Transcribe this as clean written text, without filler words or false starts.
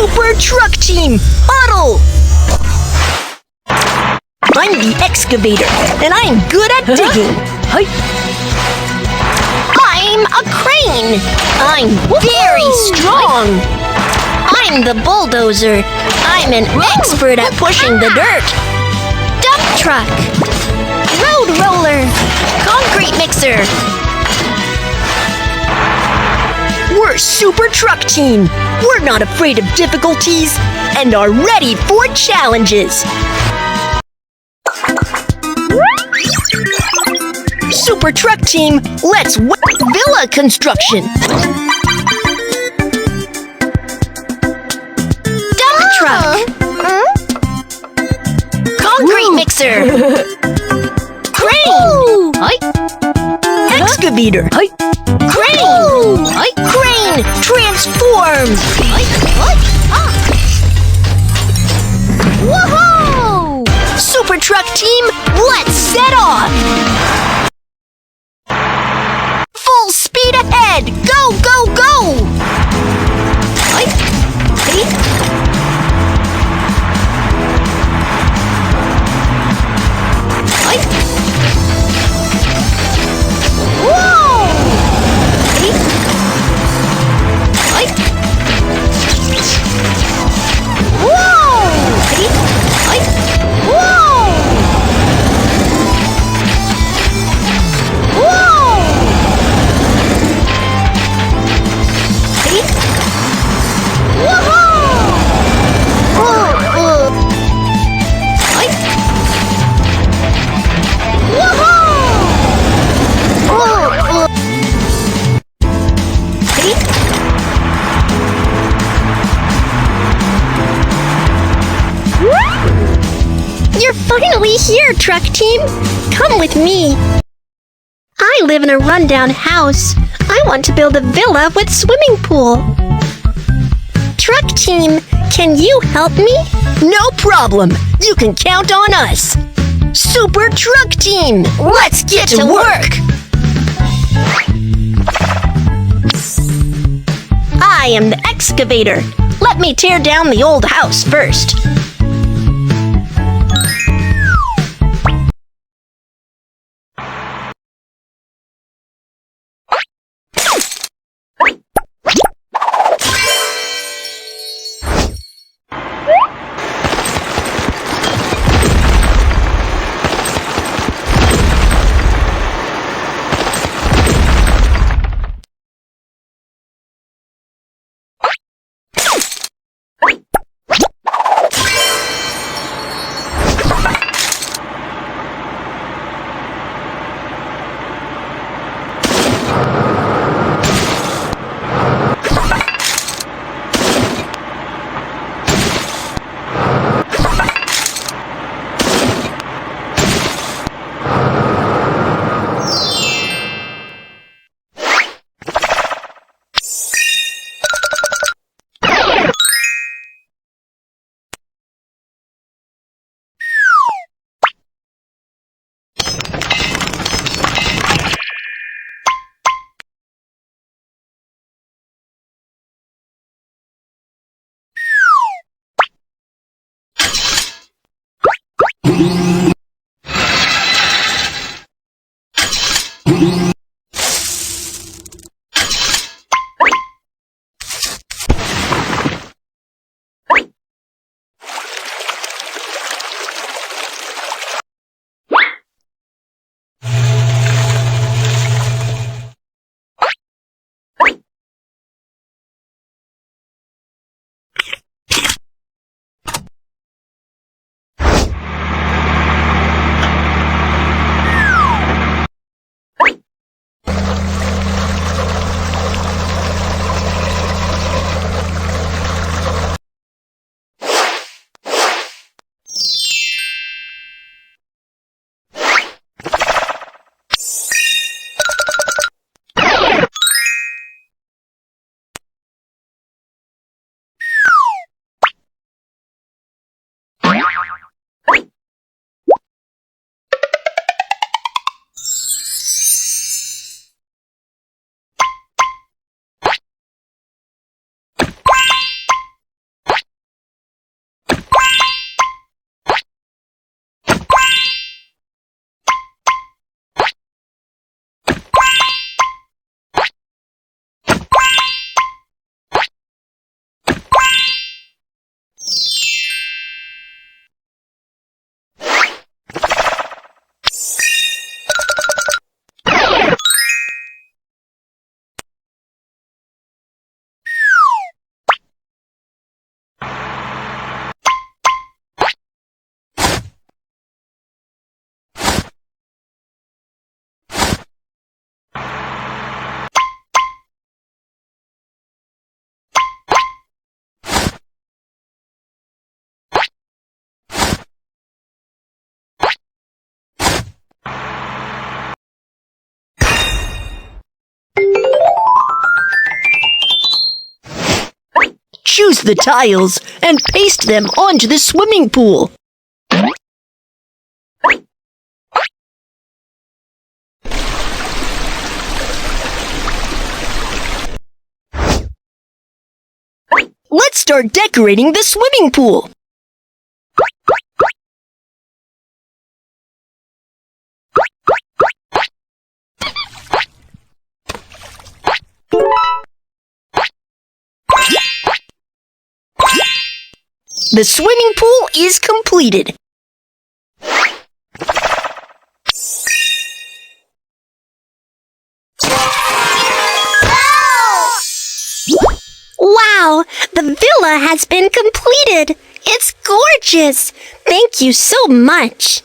Super Truck Team, huddle! I'm the excavator, and I'm good at digging. I'm a crane. I'm very strong. I'm the bulldozer. I'm an expert at pushing the dirt. Dump truck. Road roller. Concrete mixer. We're Super Truck Team. We're not afraid of difficulties and are ready for challenges. Super Truck Team, let's villa construction. Dump truck. Concrete mixer. Crane. Excavator. Crane. Crane, transform. Woohoo! Super Truck Team, let's set off. Full speed ahead! Go, go, go! You're finally here, Truck Team. Come with me. I live in a rundown house. I want to build a villa with swimming pool. Truck Team, can you help me? No problem. You can count on us. Super Truck Team, let's get to work. I am the excavator. Let me tear down the old house first. choose the tiles and paste them onto the swimming pool. Let's start decorating the swimming pool. The swimming pool is completed. Wow, the villa has been completed. It's gorgeous. Thank you so much.